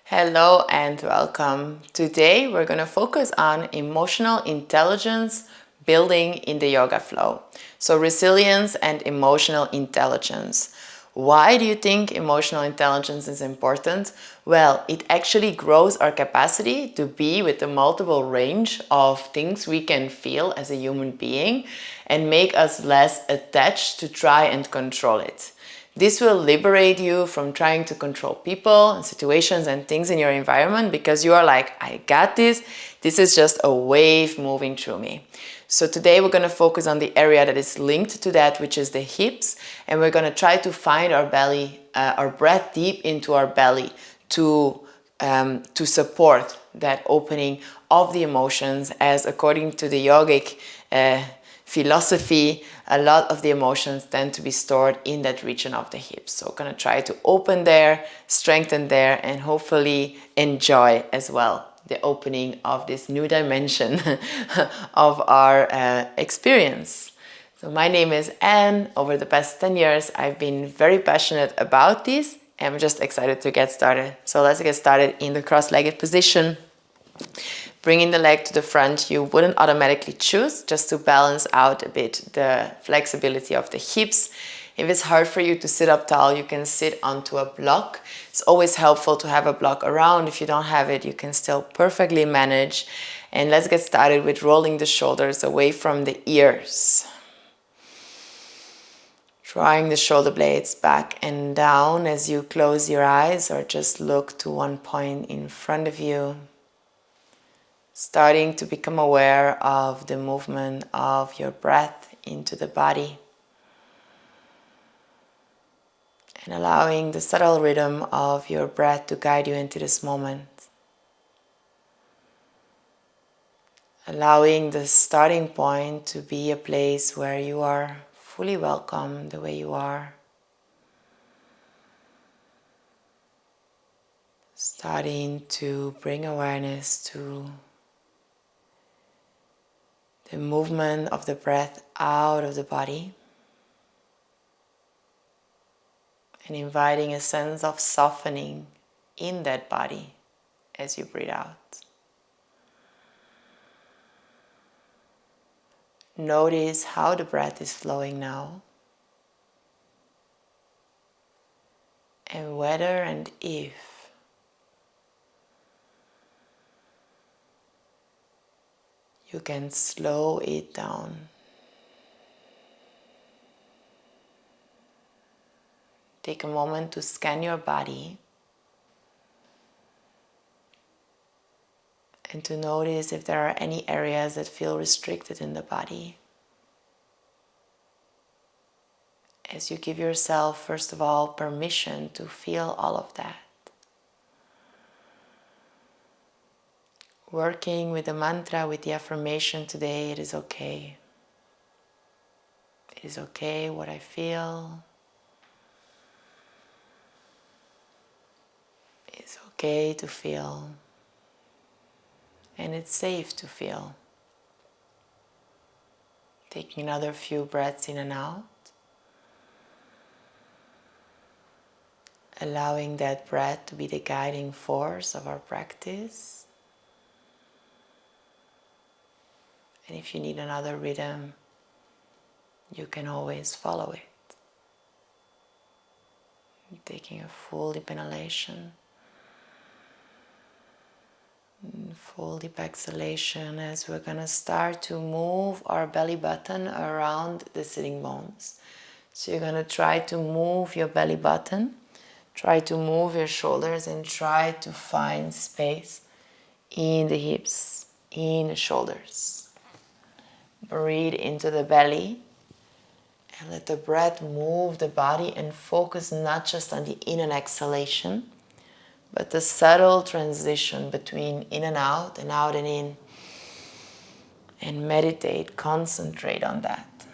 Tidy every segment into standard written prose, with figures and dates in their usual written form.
Hello and welcome. Today we're going to focus on emotional intelligence building in the yoga flow. So resilience and emotional intelligence. Why do you think emotional intelligence is important? Well, it actually grows our capacity to be with the multiple range of things we can feel as a human being and make us less attached to try and control it. This will liberate you from trying to control people and situations and things in your environment because you are like, I got this. This is just a wave moving through me. So today we're going to focus on the area that is linked to that, which is the hips. And we're going to try to find our belly, our breath deep into our belly to support that opening of the emotions, as according to the yogic philosophy, a lot of the emotions tend to be stored in that region of the hips. So we're going to try to open there, strengthen there, and hopefully enjoy as well the opening of this new dimension of our experience. So my name is Anne. Over the past 10 years, I've been very passionate about this. I'm just excited to get started. So let's get started in the cross-legged position. Bringing the leg to the front, you wouldn't automatically choose, just to balance out a bit the flexibility of the hips. If it's hard for you to sit up tall, you can sit onto a block. It's always helpful to have a block around. If you don't have it, you can still perfectly manage. And let's get started with rolling the shoulders away from the ears. Drawing the shoulder blades back and down as you close your eyes or just look to one point in front of you. Starting to become aware of the movement of your breath into the body. And allowing the subtle rhythm of your breath to guide you into this moment. Allowing the starting point to be a place where you are fully welcome the way you are. Starting to bring awareness to the movement of the breath out of the body. And inviting a sense of softening in that body as you breathe out. Notice how the breath is flowing now. And whether and if you can slow it down. Take a moment to scan your body and to notice if there are any areas that feel restricted in the body. As you give yourself, first of all, permission to feel all of that. Working with the mantra, with the affirmation today, it is okay. It is okay what I feel. It's okay to feel. And it's safe to feel. Taking another few breaths in and out. Allowing that breath to be the guiding force of our practice. And if you need another rhythm, you can always follow it. Taking a full deep inhalation. Full deep exhalation as we're going to start to move our belly button around the sitting bones. So you're going to try to move your belly button, try to move your shoulders and try to find space in the hips, in the shoulders. Breathe into the belly and let the breath move the body and focus not just on the in and exhalation, but the subtle transition between in and out and in. And meditate, concentrate on that.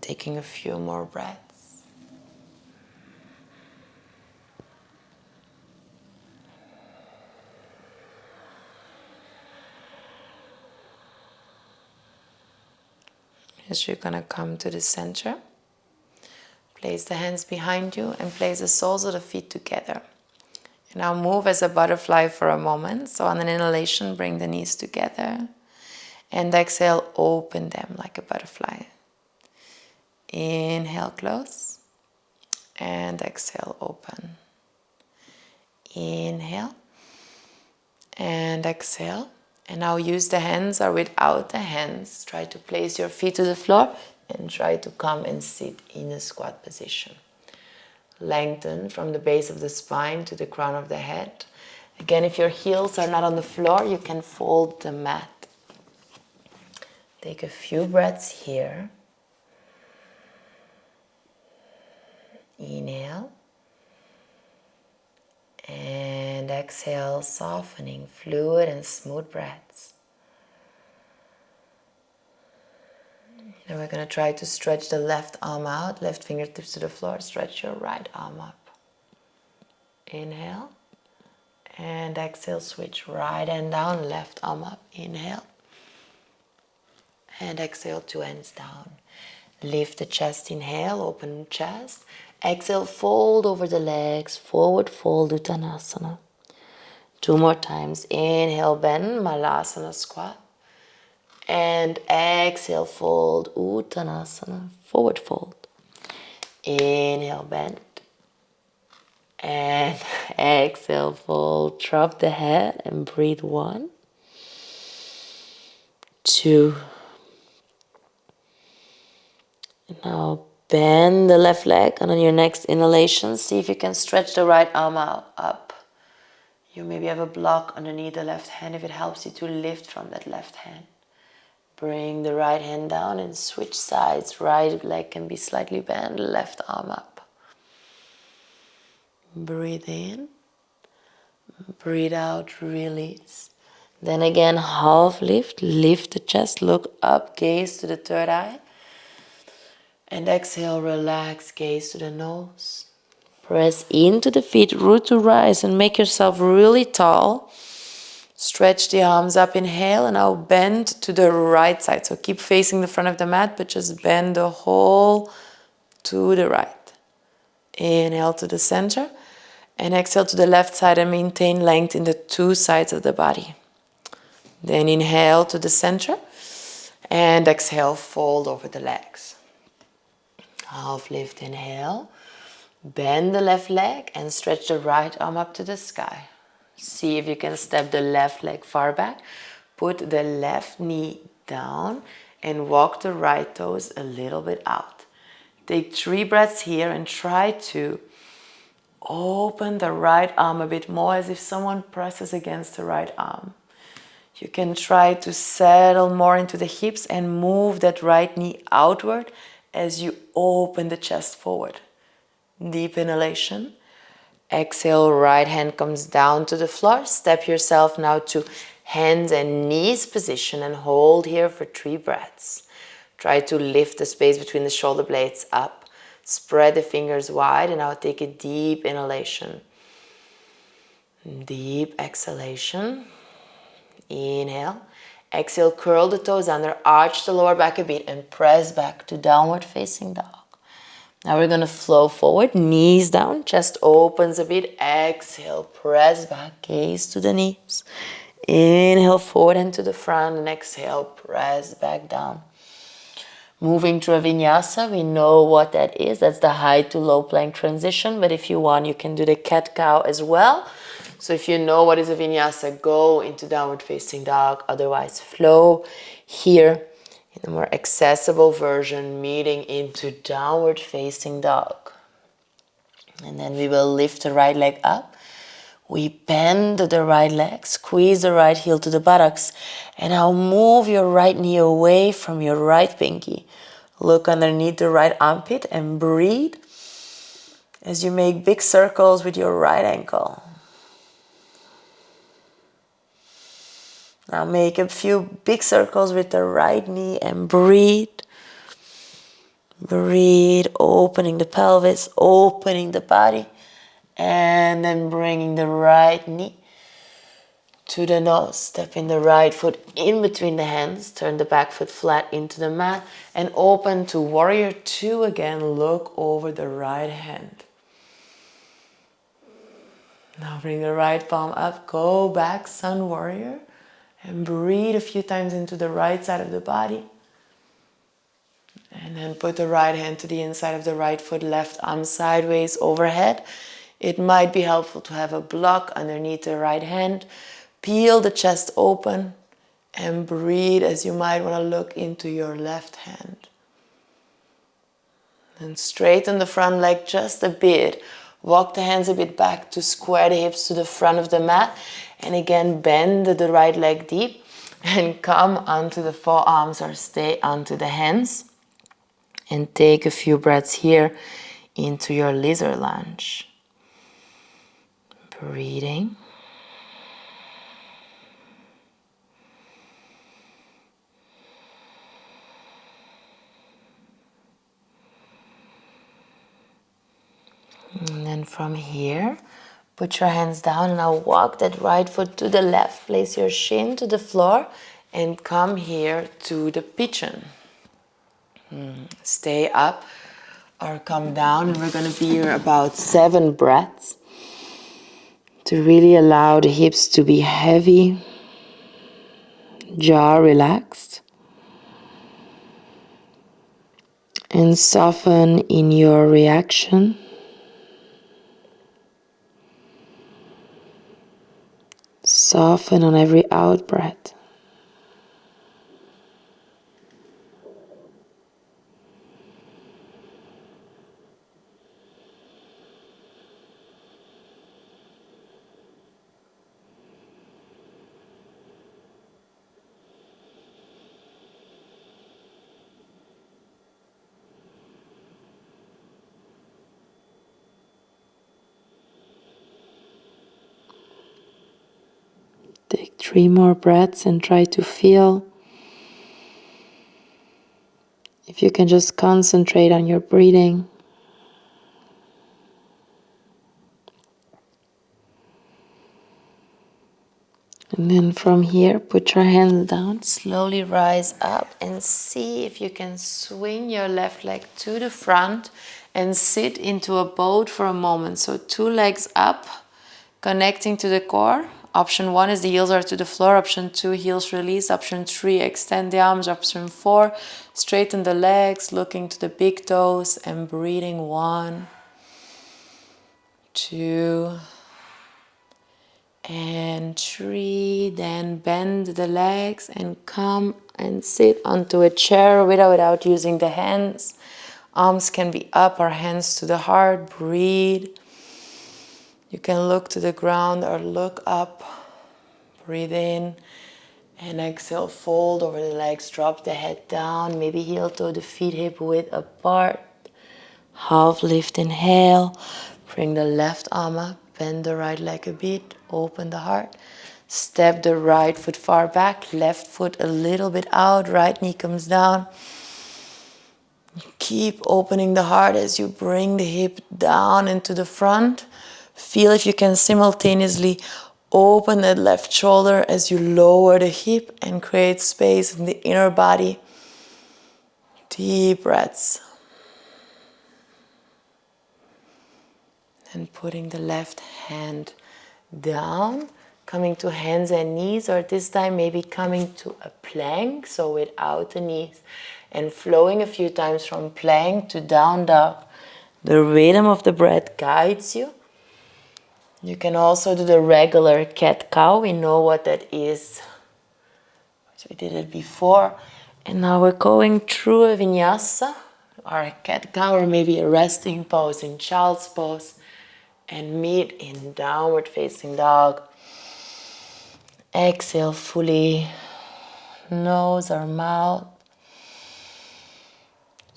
Taking a few more breaths. As you're going to come to the center, Place the hands behind you and place the soles of the feet together. And now move as a butterfly for a moment. So on an inhalation, bring the knees together. And exhale, open them like a butterfly. Inhale, close. And exhale, open. Inhale. And exhale. And now use the hands or without the hands. Try to place your feet to the floor and try to come and sit in a squat position. Lengthen from the base of the spine to the crown of the head. Again, if your heels are not on the floor, you can fold the mat. Take a few breaths here. Inhale. And exhale, softening, fluid and smooth breaths. Now we're going to try to stretch the left arm out, left fingertips to the floor. Stretch your right arm up. Inhale. And exhale, switch right hand down, left arm up. Inhale. And exhale, two hands down. Lift the chest, inhale, open the chest. Exhale, fold over the legs, forward fold, Uttanasana. Two more times. Inhale, bend, Malasana squat. And exhale, fold, Uttanasana, forward fold. Inhale, bend. And exhale, fold, drop the head and breathe. 1, 2. Now bend the left leg, and on your next inhalation, see if you can stretch the right arm out, up. You maybe have a block underneath the left hand if it helps you to lift from that left hand. Bring the right hand down and switch sides. Right leg can be slightly bent, left arm up. Breathe in. Breathe out, release. Then again, half lift. Lift the chest, look up, gaze to the third eye. And exhale, relax, gaze to the nose. Press into the feet, root to rise, and make yourself really tall. Stretch the arms up, inhale, and now bend to the right side. So keep facing the front of the mat, but just bend the whole to the right. Inhale to the center, and exhale to the left side and maintain length in the two sides of the body. Then inhale to the center, and exhale, fold over the legs. Half lift, inhale. Bend the left leg and stretch the right arm up to the sky. See if you can step the left leg far back. Put the left knee down and walk the right toes a little bit out. Take 3 breaths here and try to open the right arm a bit more as if someone presses against the right arm. You can try to settle more into the hips and move that right knee outward as you open the chest forward. Deep inhalation. Exhale, right hand comes down to the floor. Step yourself now to hands and knees position and hold here for 3 breaths. Try to lift the space between the shoulder blades up. Spread the fingers wide and now take a deep inhalation. Deep exhalation. Inhale. Exhale, curl the toes under, arch the lower back a bit and press back to downward facing dog. Now we're going to flow forward, knees down, chest opens a bit. Exhale, press back, gaze to the knees. Inhale, forward and to the front, and exhale, press back down. Moving to a Vinyasa, we know what that is. That's the high to low plank transition, but if you want, you can do the cat-cow as well. So if you know what is a Vinyasa, go into downward facing dog. Otherwise, flow here in a more accessible version, meeting into downward facing dog. And then we will lift the right leg up. We bend the right leg, squeeze the right heel to the buttocks, and now move your right knee away from your right pinky. Look underneath the right armpit and breathe as you make big circles with your right ankle. Now make a few big circles with the right knee and breathe. Breathe, opening the pelvis, opening the body. And then bringing the right knee to the nose. Step in the right foot in between the hands. Turn the back foot flat into the mat and open to warrior two again. Look over the right hand. Now bring the right palm up. Go back, sun warrior. And breathe a few times into the right side of the body. And then put the right hand to the inside of the right foot, left arm sideways overhead. It might be helpful to have a block underneath the right hand. Peel the chest open and breathe as you might want to look into your left hand. And straighten the front leg just a bit. Walk the hands a bit back to square the hips to the front of the mat. And again, bend the right leg deep and come onto the forearms or stay onto the hands. And take a few breaths here into your lizard lunge. Breathing. And then from here, put your hands down and now walk that right foot to the left. Place your shin to the floor and come here to the pigeon. Stay up or come down, and we're going to be here about 7 breaths to really allow the hips to be heavy, jaw relaxed, and soften in your reaction. Soften on every out breath. Take 3 more breaths and try to feel if you can just concentrate on your breathing. And then from here, put your hands down, slowly rise up and see if you can swing your left leg to the front and sit into a boat for a moment. So 2 legs up, connecting to the core. Option 1 is the heels are to the floor. Option 2, heels release. Option 3, extend the arms. Option 4, straighten the legs, looking to the big toes and breathing. 1, 2, and 3. Then bend the legs and come and sit onto a chair without using the hands. Arms can be up or hands to the heart. Breathe. You can look to the ground or look up. Breathe in and exhale, fold over the legs, drop the head down, maybe heel toe the feet hip width apart. Half lift, inhale, bring the left arm up, bend the right leg a bit, open the heart. Step the right foot far back, left foot a little bit out, right knee comes down. Keep opening the heart as you bring the hip down into the front. Feel if you can simultaneously open that left shoulder as you lower the hip and create space in the inner body. Deep breaths. And putting the left hand down, coming to hands and knees, or this time maybe coming to a plank, so without the knees, and flowing a few times from plank to down dog. The rhythm of the breath guides you. You can also do the regular cat-cow. We know what that is. So we did it before. And now we're going through a vinyasa, or a cat-cow, or maybe a resting pose in child's pose, and meet in downward facing dog. Exhale fully, nose or mouth.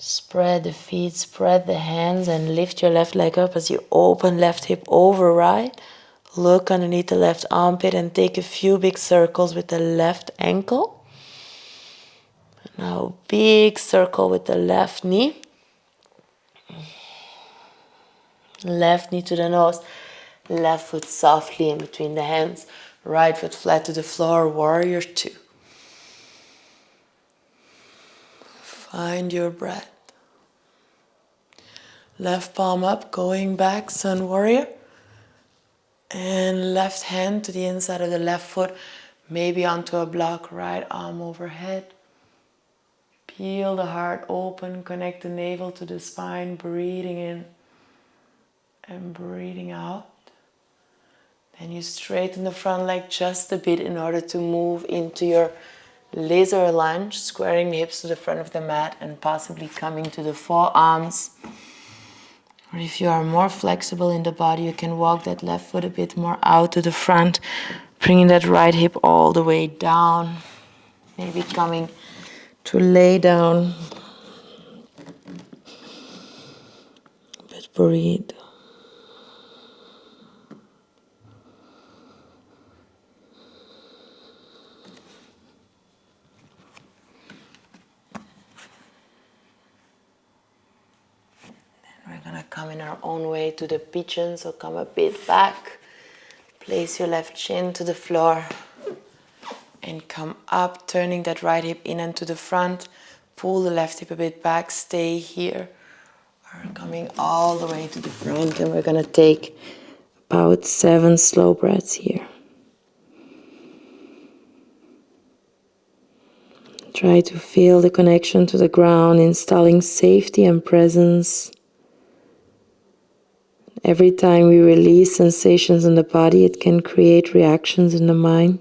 Spread the feet, spread the hands, and lift your left leg up as you open left hip over right. Look underneath the left armpit and take a few big circles with the left ankle. Now big circle with the left knee. Left knee to the nose. Left foot softly in between the hands. Right foot flat to the floor, warrior two. Find your breath. Left palm up, going back, sun warrior. And left hand to the inside of the left foot, maybe onto a block, right arm overhead. Peel the heart open, connect the navel to the spine, breathing in and breathing out. Then you straighten the front leg just a bit in order to move into your lizard lunge, squaring the hips to the front of the mat and possibly coming to the forearms. Or if you are more flexible in the body, you can walk that left foot a bit more out to the front, bringing that right hip all the way down. Maybe coming to lay down. But breathe. We're gonna come in our own way to the pigeon, so come a bit back. Place your left shin to the floor and come up, turning that right hip in and to the front. Pull the left hip a bit back, stay here. We're coming all the way to the front and we're gonna take about 7 slow breaths here. Try to feel the connection to the ground, installing safety and presence. Every time we release sensations in the body, it can create reactions in the mind.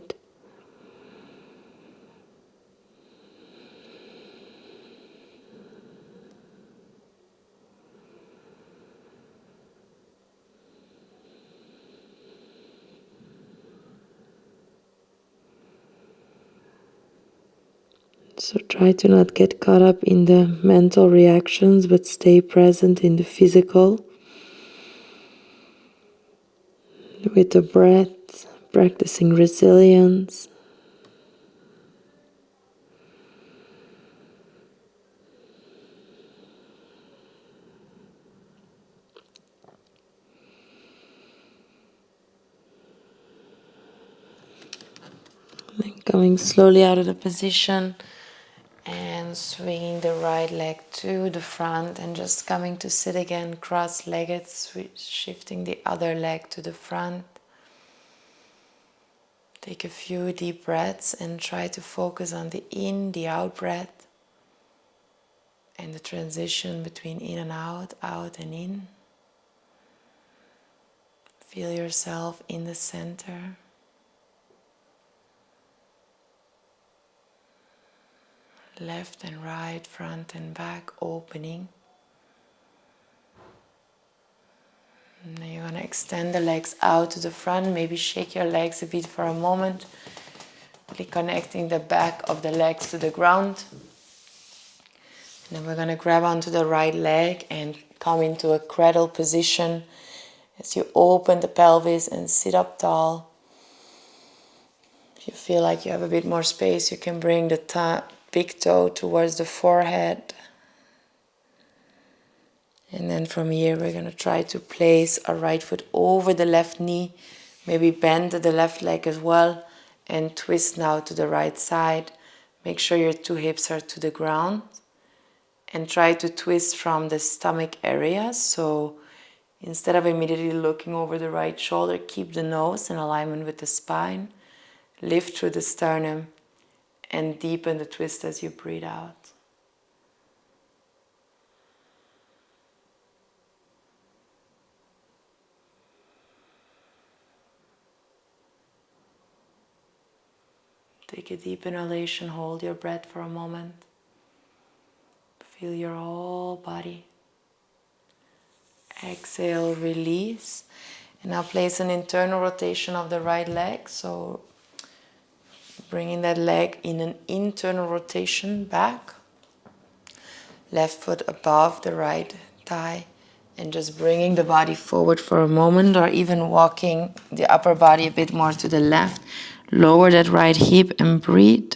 So try to not get caught up in the mental reactions, but stay present in the physical. With the breath, practicing resilience. Then coming slowly out of the position and swinging the right leg to the front and just coming to sit again cross-legged, shifting the other leg to the front. Take a few deep breaths and try to focus on the in, the out breath and the transition between in and out and in. Feel yourself in the center. Left and right, front and back opening. And then you're going to extend the legs out to the front. Maybe shake your legs a bit for a moment. Really connecting the back of the legs to the ground. And then we're going to grab onto the right leg and come into a cradle position as you open the pelvis and sit up tall. If you feel like you have a bit more space, you can bring the big toe towards the forehead. And then from here we're going to try to place our right foot over the left knee. Maybe bend the left leg as well and twist now to the right side. Make sure your 2 hips are to the ground. And try to twist from the stomach area. So instead of immediately looking over the right shoulder, keep the nose in alignment with the spine. Lift through the sternum and deepen the twist as you breathe out. Take a deep inhalation, hold your breath for a moment. Feel your whole body. Exhale, release. And now place an internal rotation of the right leg. So bringing that leg in an internal rotation back. Left foot above the right thigh. And just bringing the body forward for a moment, or even walking the upper body a bit more to the left. Lower that right hip and breathe.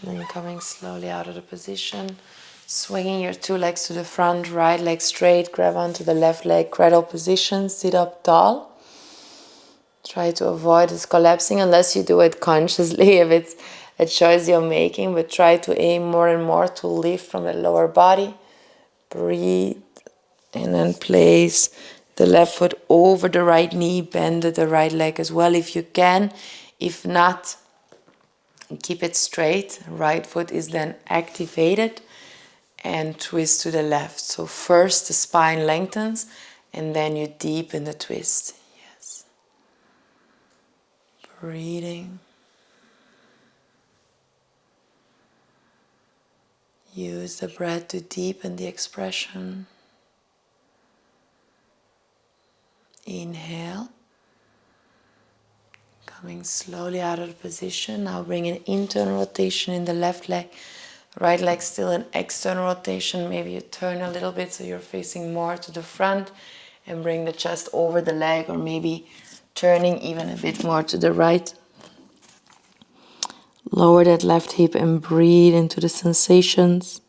Then coming slowly out of the position, swinging your two legs to the front, right leg straight, grab onto the left leg, cradle position, sit up tall. Try to avoid this collapsing unless you do it consciously, if it's a choice you're making, but try to aim more and more to lift from the lower body. Breathe, and then place the left foot over the right knee, bend the right leg as well if you can. If not, keep it straight. Right foot is then activated and twist to the left. So first the spine lengthens and then you deepen the twist. Yes. Breathing. Use the breath to deepen the expression. Inhale. Coming slowly out of the position. Now bring an internal rotation in the left leg. Right leg still an external rotation. Maybe you turn a little bit so you're facing more to the front and bring the chest over the leg, or maybe turning even a bit more to the right. Lower that left hip and breathe into the sensations.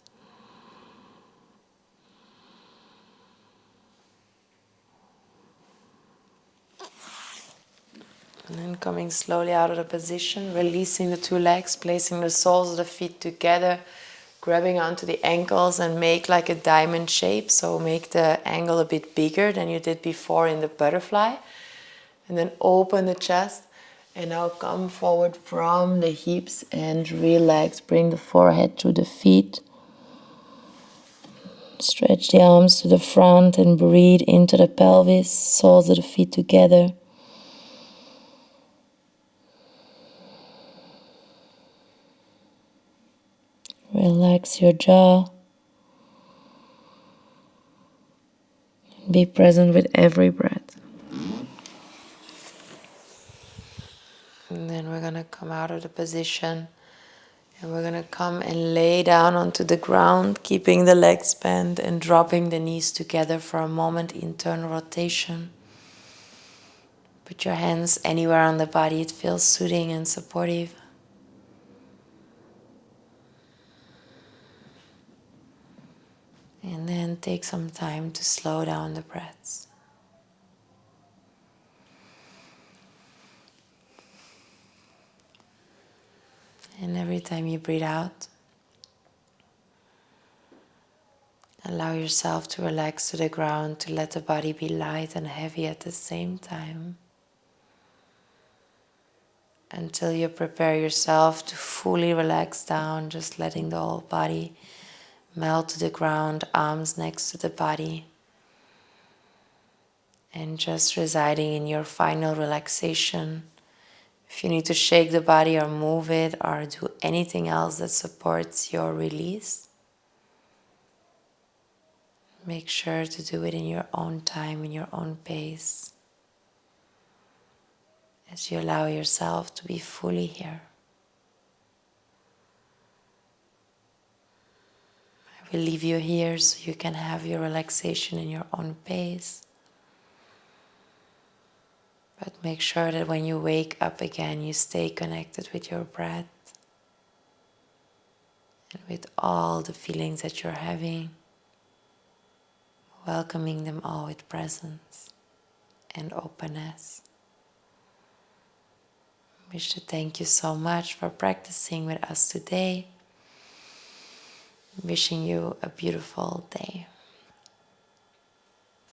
And then coming slowly out of the position, releasing the two legs, placing the soles of the feet together, grabbing onto the ankles and make like a diamond shape. So make the angle a bit bigger than you did before in the butterfly. And then open the chest and now come forward from the hips and relax. Bring the forehead to the feet. Stretch the arms to the front and breathe into the pelvis, soles of the feet together. Relax your jaw. Be present with every breath. And then we're going to come out of the position and we're going to come and lay down onto the ground, keeping the legs bent and dropping the knees together for a moment, internal rotation. Put your hands anywhere on the body it feels soothing and supportive. And then take some time to slow down the breaths. And every time you breathe out, allow yourself to relax to the ground, to let the body be light and heavy at the same time. Until you prepare yourself to fully relax down, just letting the whole body melt to the ground, arms next to the body. And just residing in your final relaxation. If you need to shake the body or move it or do anything else that supports your release, make sure to do it in your own time, in your own pace, as you allow yourself to be fully here. I will leave you here so you can have your relaxation in your own pace. But make sure that when you wake up again, you stay connected with your breath and with all the feelings that you're having, welcoming them all with presence and openness. I wish to thank you so much for practicing with us today. Wishing you a beautiful day.